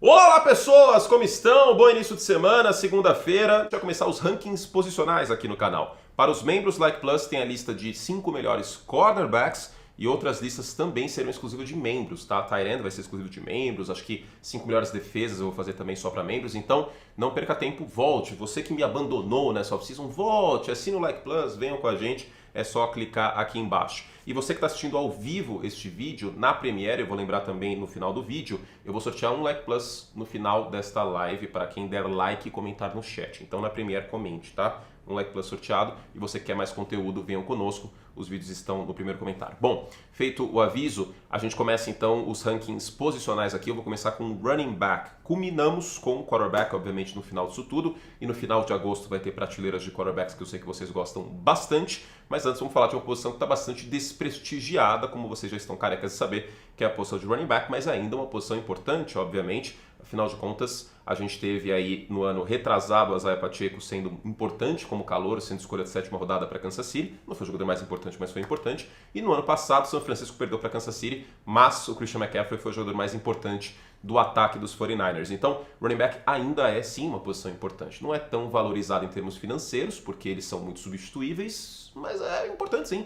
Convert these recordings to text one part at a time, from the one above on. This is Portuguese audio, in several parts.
Olá pessoas, como estão? Bom início de semana, segunda-feira. Vai começar os rankings posicionais aqui no canal. Para os membros Like Plus tem a lista de 5 melhores cornerbacks e outras listas também serão exclusivas de membros, tá? Tight end vai ser exclusivo de membros, acho que 5 melhores defesas eu vou fazer também só para membros, então não perca tempo, volte. Você que me abandonou nessa off-season, volte, assine o Like Plus, venham com a gente, é só clicar aqui embaixo. E você que está assistindo ao vivo este vídeo na Premiere, eu vou lembrar também no final do vídeo, eu vou sortear um Like Plus no final desta live para quem der like e comentar no chat. Então na Premiere comente, tá? Um Like Plus sorteado e você que quer mais conteúdo, venham conosco. Os vídeos estão no primeiro comentário. Bom, feito o aviso, a gente começa então os rankings posicionais aqui. Eu vou começar com running back. Culminamos com quarterback, obviamente, no final disso tudo. E no final de agosto vai ter prateleiras de quarterbacks que eu sei que vocês gostam bastante. Mas antes vamos falar de uma posição que está bastante desprestigiada, como vocês já estão carecas de saber, que é a posição de running back, mas ainda uma posição importante, obviamente. Afinal de contas, a gente teve aí no ano retrasado o Isaiah Pacheco sendo importante como calouro, sendo escolha de 7ª rodada para Kansas City. Não foi o jogador mais importante, mas foi importante. E no ano passado, São Francisco perdeu para Kansas City, mas o Christian McCaffrey foi o jogador mais importante do ataque dos 49ers. Então, running back ainda é sim uma posição importante. Não é tão valorizado em termos financeiros, porque eles são muito substituíveis, mas é importante sim.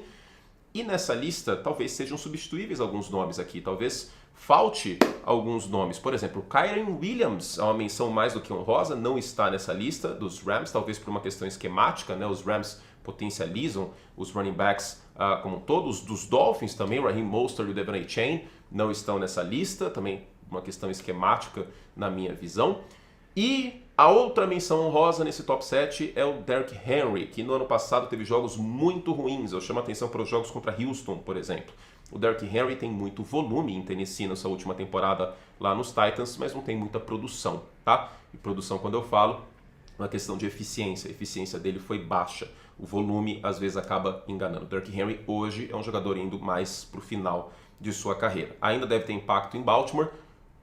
E nessa lista, talvez sejam substituíveis alguns nomes aqui, talvez falte alguns nomes. Por exemplo, Kyren Williams é uma menção mais do que honrosa, não está nessa lista dos Rams, talvez por uma questão esquemática, né? Os Rams potencializam os running backs como todos, dos Dolphins também, Raheem Mostert e o Devon Achane não estão nessa lista, também uma questão esquemática na minha visão. E a outra menção honrosa nesse top 7 é o Derrick Henry, que no ano passado teve jogos muito ruins. Eu chamo a atenção para os jogos contra Houston, por exemplo. O Derrick Henry tem muito volume em Tennessee nessa última temporada lá nos Titans, mas não tem muita produção, tá? E produção, quando eu falo, é uma questão de eficiência. A eficiência dele foi baixa. O volume, às vezes, acaba enganando. O Derrick Henry, hoje, é um jogador indo mais para o final de sua carreira. Ainda deve ter impacto em Baltimore,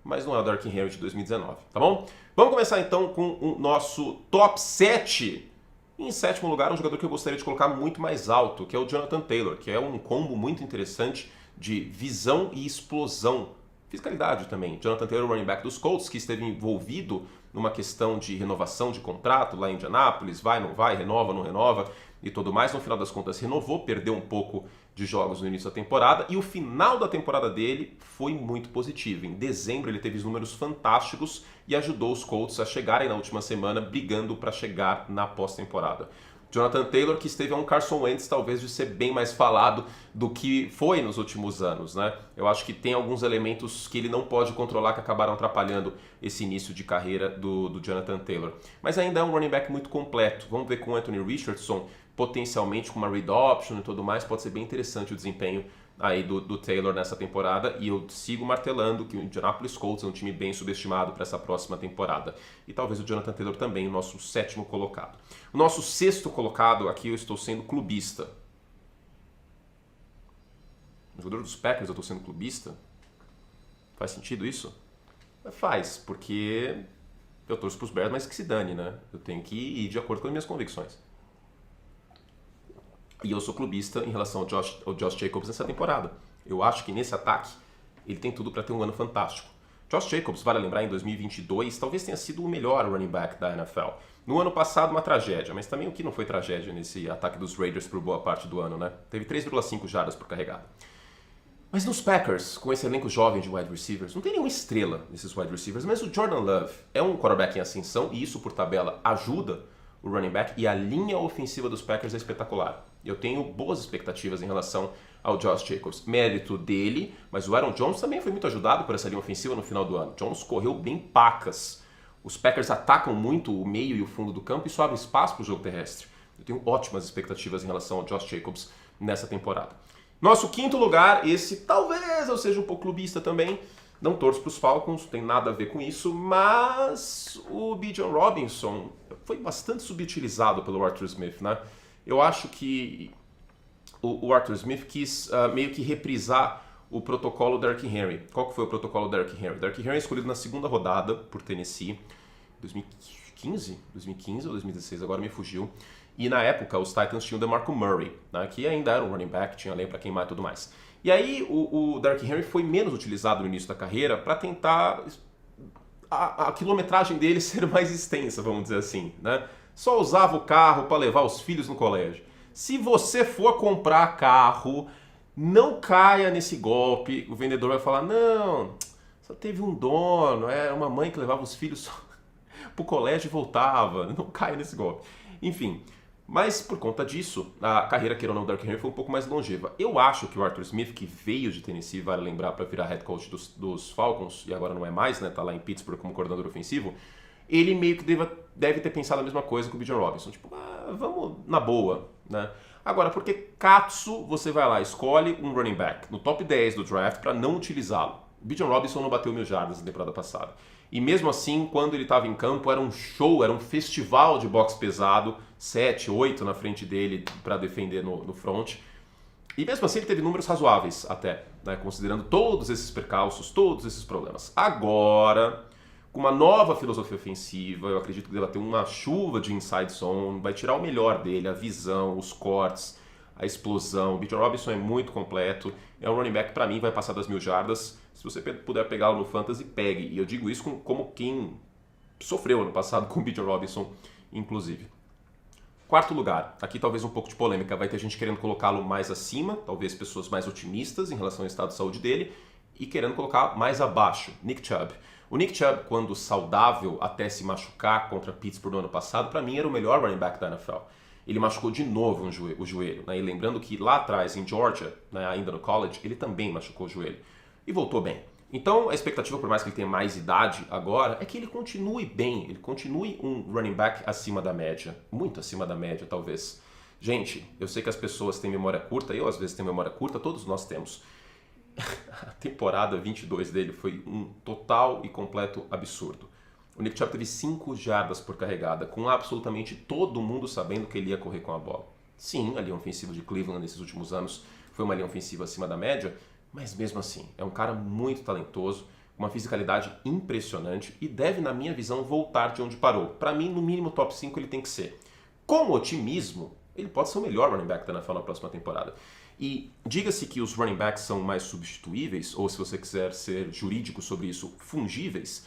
mas não é o Derrick Henry de 2019, tá bom? Vamos começar então com o nosso top 7. Em 7º lugar, um jogador que eu gostaria de colocar muito mais alto, que é o Jonathan Taylor, que é um combo muito interessante de visão e explosão. Fiscalidade também. Jonathan Taylor, running back dos Colts, que esteve envolvido numa questão de renovação de contrato lá em Indianápolis, vai, não vai, renova, não renova e tudo mais. No final das contas, renovou, perdeu um pouco de jogos no início da temporada e o final da temporada dele foi muito positivo. Em dezembro ele teve números fantásticos e ajudou os Colts a chegarem na última semana brigando para chegar na pós-temporada. Jonathan Taylor, que esteve a um Carson Wentz talvez de ser bem mais falado do que foi nos últimos anos, né? Eu acho que tem alguns elementos que ele não pode controlar que acabaram atrapalhando esse início de carreira do Jonathan Taylor. Mas ainda é um running back muito completo. Vamos ver com o Anthony Richardson, potencialmente com uma read option e tudo mais, pode ser bem interessante o desempenho aí do Taylor nessa temporada, e eu sigo martelando que o Indianapolis Colts é um time bem subestimado para essa próxima temporada. E talvez o Jonathan Taylor também, o nosso 7º colocado. O nosso 6º colocado, aqui eu estou sendo clubista. O jogador dos Packers eu estou sendo clubista? Faz sentido isso? Faz, porque eu torço para os Bears, mas que se dane, né? Eu tenho que ir de acordo com as minhas convicções. E eu sou clubista em relação ao Josh Jacobs nessa temporada. Eu acho que nesse ataque ele tem tudo para ter um ano fantástico. Josh Jacobs, vale lembrar, em 2022, talvez tenha sido o melhor running back da NFL. No ano passado, uma tragédia, mas também o que não foi tragédia nesse ataque dos Raiders por boa parte do ano, né? Teve 3,5 jardas por carregada. Mas nos Packers, com esse elenco jovem de wide receivers, não tem nenhuma estrela nesses wide receivers, mas o Jordan Love é um quarterback em ascensão e isso, por tabela, ajuda o running back, e a linha ofensiva dos Packers é espetacular. Eu tenho boas expectativas em relação ao Josh Jacobs. Mérito dele, mas o Aaron Jones também foi muito ajudado por essa linha ofensiva no final do ano. Jones correu bem pacas. Os Packers atacam muito o meio e o fundo do campo e isso abre espaço para o jogo terrestre. Eu tenho ótimas expectativas em relação ao Josh Jacobs nessa temporada. Nosso 5º lugar, esse talvez eu seja um pouco clubista também. Não torço para os Falcons, não tem nada a ver com isso, mas o Bijan Robinson foi bastante subutilizado pelo Arthur Smith, né? Eu acho que o Arthur Smith quis meio que reprisar o protocolo Derrick Henry. Qual que foi o protocolo Derrick Henry? Derrick Henry é escolhido na 2ª rodada por Tennessee, 2015 ou 2016, agora me fugiu. E na época os Titans tinham o DeMarco Murray, né, que ainda era um running back, tinha lei para queimar e tudo mais. E aí o Derrick Henry foi menos utilizado no início da carreira para tentar a quilometragem dele ser mais extensa, vamos dizer assim, né? Só usava o carro para levar os filhos no colégio. Se você for comprar carro, não caia nesse golpe. O vendedor vai falar, não, só teve um dono, era uma mãe que levava os filhos pro colégio e voltava. Não caia nesse golpe. Enfim, mas por conta disso, a carreira, queira ou não, do Derrick Henry foi um pouco mais longeva. Eu acho que o Arthur Smith, que veio de Tennessee, vale lembrar, para virar head coach dos Falcons, e agora não é mais, né? Tá lá em Pittsburgh como coordenador ofensivo, ele meio que deve ter pensado a mesma coisa que o Bijan Robinson. Tipo, vamos na boa, né? Agora, porque Katsu, você vai lá, escolhe um running back no top 10 do draft para não utilizá-lo. O Bijan Robinson não bateu 1.000 jardas na temporada passada. E mesmo assim, quando ele estava em campo, era um show, era um festival de boxe pesado, 7, 8 na frente dele para defender no front. E mesmo assim ele teve números razoáveis até, né, considerando todos esses percalços, todos esses problemas. Agora, com uma nova filosofia ofensiva, eu acredito que deva ter uma chuva de inside zone, vai tirar o melhor dele, a visão, os cortes, a explosão. O Bijan Robinson é muito completo, é um running back, para mim, vai passar das 1.000 jardas. Se você puder pegá-lo no Fantasy, pegue. E eu digo isso como quem sofreu ano passado com o Bijan Robinson, inclusive. Quarto lugar, aqui talvez um pouco de polêmica, vai ter gente querendo colocá-lo mais acima, talvez pessoas mais otimistas em relação ao estado de saúde dele, e querendo colocar mais abaixo, Nick Chubb. O Nick Chubb, quando saudável até se machucar contra Pittsburgh no ano passado, para mim era o melhor running back da NFL. Ele machucou de novo o joelho, né? E lembrando que lá atrás, em Georgia, né, ainda no college, ele também machucou o joelho. E voltou bem. Então a expectativa, por mais que ele tenha mais idade agora, é que ele continue bem, ele continue um running back acima da média, muito acima da média talvez. Gente, eu sei que as pessoas têm memória curta, eu às vezes tenho memória curta, todos nós temos. A temporada 22 dele foi um total e completo absurdo. O Nick Chubb teve 5 jardas por carregada, com absolutamente todo mundo sabendo que ele ia correr com a bola. Sim, a linha ofensiva de Cleveland nesses últimos anos foi uma linha ofensiva acima da média, mas mesmo assim, é um cara muito talentoso, uma fisicalidade impressionante e deve, na minha visão, voltar de onde parou. Para mim, no mínimo top 5 ele tem que ser. Com otimismo, ele pode ser o melhor running back da NFL na próxima temporada. E diga-se que os running backs são mais substituíveis, ou se você quiser ser jurídico sobre isso, fungíveis.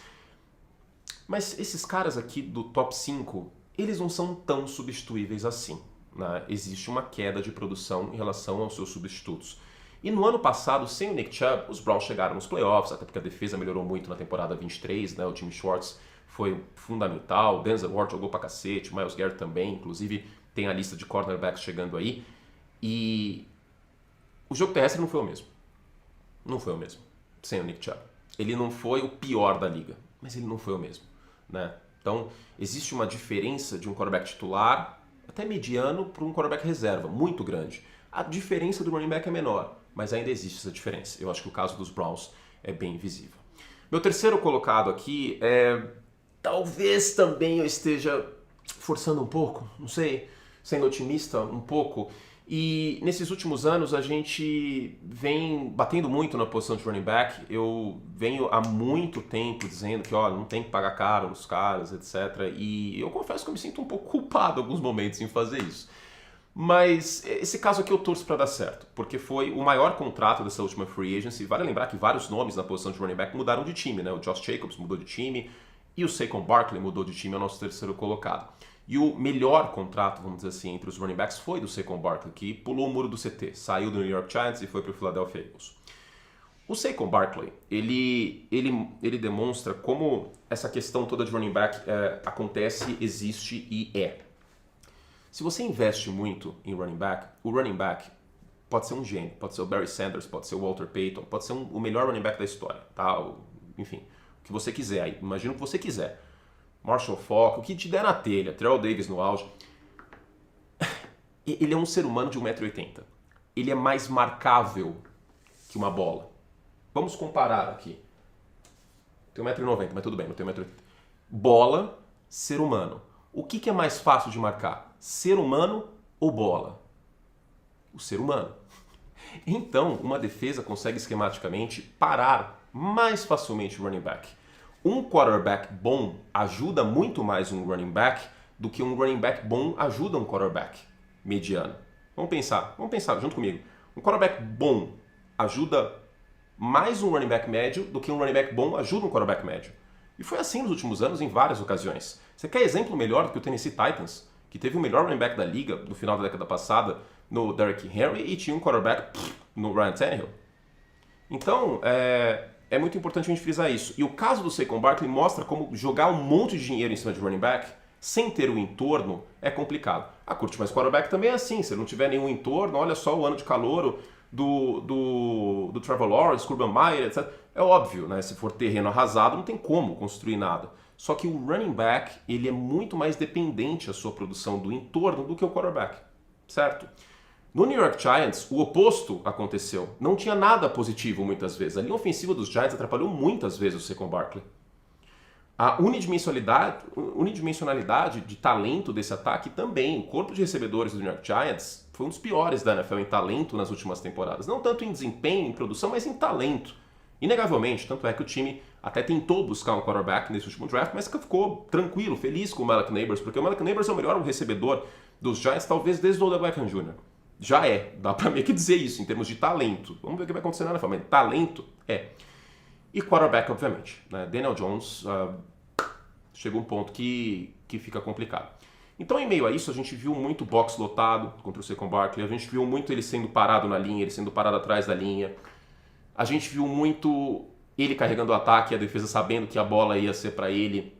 Mas esses caras aqui do top 5, eles não são tão substituíveis assim, né? Existe uma queda de produção em relação aos seus substitutos. E no ano passado, sem o Nick Chubb, os Browns chegaram nos playoffs, até porque a defesa melhorou muito na temporada 23, né? O Jimmy Schwartz foi fundamental, o Denzel Ward jogou pra cacete, o Myles Garrett também, inclusive tem a lista de cornerbacks chegando aí. E o jogo terrestre não foi o mesmo. Não foi o mesmo, sem o Nick Chubb. Ele não foi o pior da liga, mas ele não foi o mesmo, né? Então, existe uma diferença de um quarterback titular, até mediano, para um quarterback reserva, muito grande. A diferença do running back é menor, mas ainda existe essa diferença. Eu acho que o caso dos Browns é bem visível. Meu terceiro colocado aqui talvez também eu esteja forçando um pouco, não sei, sendo otimista um pouco. E nesses últimos anos a gente vem batendo muito na posição de running back. Eu venho há muito tempo dizendo que não tem que pagar caro nos caras, etc. E eu confesso que eu me sinto um pouco culpado em alguns momentos em fazer isso. Mas esse caso aqui eu torço para dar certo, porque foi o maior contrato dessa última free agency. Vale lembrar que vários nomes na posição de running back mudaram de time, né? O Josh Jacobs mudou de time e o Saquon Barkley mudou de time, é o nosso terceiro colocado. E o melhor contrato, vamos dizer assim, entre os running backs foi do Saquon Barkley, que pulou o muro do CT, saiu do New York Giants e foi para o Philadelphia Eagles. O Saquon Barkley, ele demonstra como essa questão toda de running back acontece, existe e é. Se você investe muito em running back, o running back pode ser um gênio, pode ser o Barry Sanders, pode ser o Walter Payton, pode ser o melhor running back da história, tá? Enfim, o que você quiser aí, imagina o que você quiser. Marshall Faulk, o que te der na telha, Terrell Davis no auge. Ele é um ser humano de 1,80 m. Ele é mais marcável que uma bola. Vamos comparar aqui. Tenho 1,90 m, mas tudo bem, não tenho 1,80 m. Bola, ser humano. O que é mais fácil de marcar? Ser humano ou bola? O ser humano. Então, uma defesa consegue esquematicamente parar mais facilmente o running back. Um quarterback bom ajuda muito mais um running back do que um running back bom ajuda um quarterback mediano. Vamos pensar junto comigo. Um quarterback bom ajuda mais um running back médio do que um running back bom ajuda um quarterback médio. E E foi assim nos últimos anos em várias ocasiões. Você quer exemplo melhor do que o Tennessee Titans, que teve o melhor running back da liga no final da década passada no Derrick Henry e tinha um quarterback no Ryan Tannehill? Então, é muito importante a gente frisar isso. E o caso do Saquon Barkley mostra como jogar um monte de dinheiro em cima de running back sem ter o entorno é complicado. A curte mais quarterback também é assim. Se ele não tiver nenhum entorno, olha só o ano de calouro do Trevor Lawrence, Urban Meyer, etc. É óbvio, né? Se for terreno arrasado, não tem como construir nada. Só que o running back, ele é muito mais dependente a sua produção do entorno do que o quarterback, certo? No New York Giants, o oposto aconteceu. Não tinha nada positivo muitas vezes. A linha ofensiva dos Giants atrapalhou muitas vezes o Saquon Barkley. A unidimensionalidade de talento desse ataque também. O corpo de recebedores do New York Giants foi um dos piores da NFL em talento nas últimas temporadas. Não tanto em desempenho, em produção, mas em talento. Inegavelmente, tanto é que o time até tentou buscar um quarterback nesse último draft, mas ficou tranquilo, feliz com o Malik Nabers, porque o Malik Nabers é o melhor recebedor dos Giants, talvez desde o Odell Beckham Jr. Já dá pra meio que dizer isso em termos de talento. Vamos ver o que vai acontecer na NFL, mas talento é. E quarterback, obviamente, né? Daniel Jones chegou um ponto que fica complicado. Então, em meio a isso, a gente viu muito box lotado contra o Saquon Barkley, a gente viu muito ele sendo parado na linha, ele sendo parado atrás da linha, a gente viu muito ele carregando o ataque, a defesa sabendo que a bola ia ser para ele,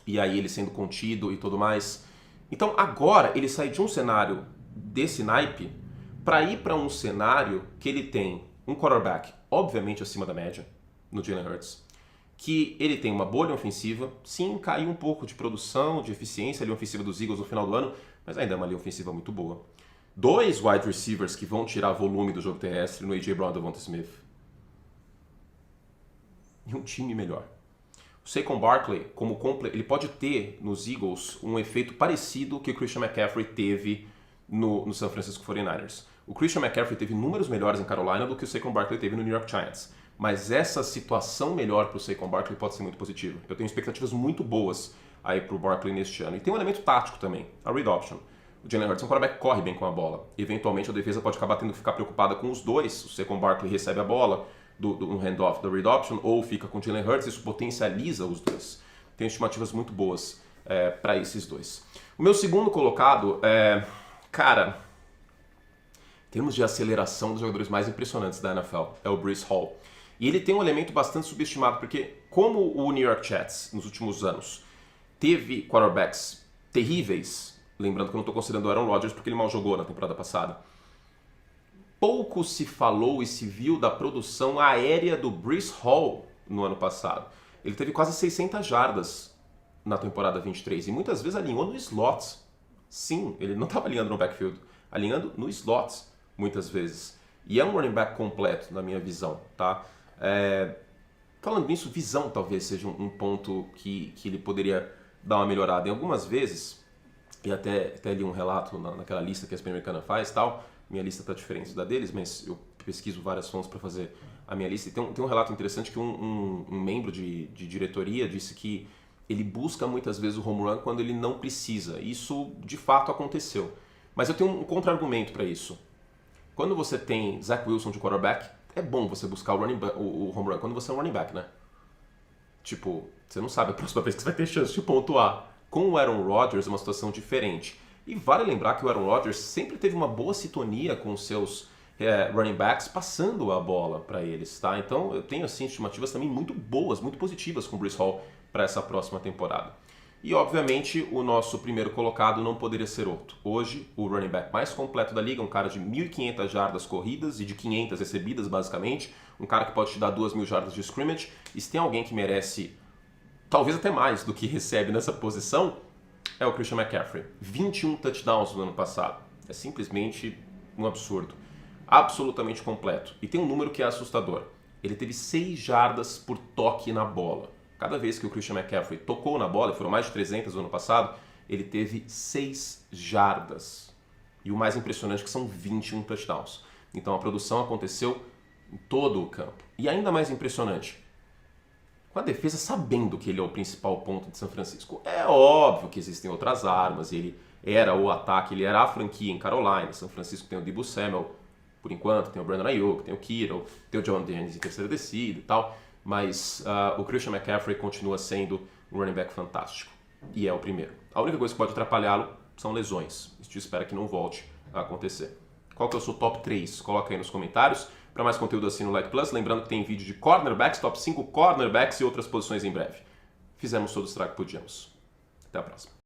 e aí ele sendo contido e tudo mais. Então, agora, ele sai de um cenário desse naipe para ir para um cenário que ele tem um quarterback, obviamente acima da média, no Jalen Hurts, que ele tem uma bolha ofensiva, sim, caiu um pouco de produção, de eficiência, a linha ofensiva dos Eagles no final do ano, mas ainda é uma linha ofensiva muito boa. 2 wide receivers que vão tirar volume do jogo terrestre no A.J. Brown e Devonta Smith. E um time melhor. O Saquon Barkley, ele pode ter nos Eagles um efeito parecido que o Christian McCaffrey teve no San Francisco 49ers. O Christian McCaffrey teve números melhores em Carolina do que o Saquon Barkley teve no New York Giants. Mas essa situação melhor para o Saquon Barkley pode ser muito positiva. Eu tenho expectativas muito boas aí para o Barkley neste ano. E tem um elemento tático também, a read option. O Jalen Hurts é um quarterback que corre bem com a bola. Eventualmente a defesa pode acabar tendo que ficar preocupada com os dois. O Saquon Barkley recebe a bola do handoff da read option ou fica com o Jalen Hurts, isso potencializa os dois. Tenho estimativas muito boas para esses dois. O meu segundo colocado cara, em termos de aceleração dos jogadores mais impressionantes da NFL, é o Breece Hall. E ele tem um elemento bastante subestimado, porque como o New York Jets, nos últimos anos, teve quarterbacks terríveis, lembrando que eu não estou considerando o Aaron Rodgers porque ele mal jogou na temporada passada, pouco se falou e se viu da produção aérea do Breece Hall no ano passado. Ele teve quase 600 jardas na temporada 23 e muitas vezes alinhou no slot. Sim, ele não estava alinhando no backfield, alinhando no slot muitas vezes. E é um running back completo, na minha visão, tá? Falando nisso, visão talvez seja um ponto que ele poderia dar uma melhorada. Em algumas vezes, e até li um relato naquela lista que a ESPN Americana faz, tal, minha lista está diferente da deles, mas eu pesquiso várias fontes para fazer a minha lista. E tem um relato interessante que um membro de diretoria disse que ele busca muitas vezes o home run quando ele não precisa. Isso de fato aconteceu. Mas eu tenho um contra-argumento para isso. Quando você tem Zach Wilson de quarterback, é bom você buscar o home run quando você é um running back, né? Tipo, você não sabe a próxima vez que você vai ter chance de pontuar. Com o Aaron Rodgers é uma situação diferente. E vale lembrar que o Aaron Rodgers sempre teve uma boa sintonia com os seus running backs, passando a bola para eles, tá? Então eu tenho assim estimativas também muito boas, muito positivas com o Breece Hall para essa próxima temporada. E obviamente o nosso primeiro colocado não poderia ser outro. Hoje, o running back mais completo da liga, um cara de 1.500 jardas corridas e de 500 recebidas basicamente, um cara que pode te dar 2.000 jardas de scrimmage, e se tem alguém que merece talvez até mais do que recebe nessa posição, é o Christian McCaffrey. 21 touchdowns no ano passado. É simplesmente um absurdo. Absolutamente completo. E tem um número que é assustador. Ele teve 6 jardas por toque na bola. Cada vez que o Christian McCaffrey tocou na bola, e foram mais de 300 no ano passado, ele teve 6 jardas. E o mais impressionante é que são 21 touchdowns. Então a produção aconteceu em todo o campo. E ainda mais impressionante, com a defesa sabendo que ele é o principal ponto de São Francisco. É óbvio que existem outras armas, ele era o ataque, ele era a franquia em Carolina. São Francisco tem o Deebo Samuel, por enquanto, tem o Brandon Ayuk, tem o Kittle, tem o John Dennis em terceira descida e tal. mas o Christian McCaffrey continua sendo um running back fantástico. E é o primeiro. A única coisa que pode atrapalhá-lo são lesões. A gente espera que não volte a acontecer. Qual que é o seu top 3? Coloca aí nos comentários. Para mais conteúdo assina o Like Plus. Lembrando que tem vídeo de cornerbacks, top 5 cornerbacks e outras posições em breve. Fizemos todo o estrago que podíamos. Até a próxima.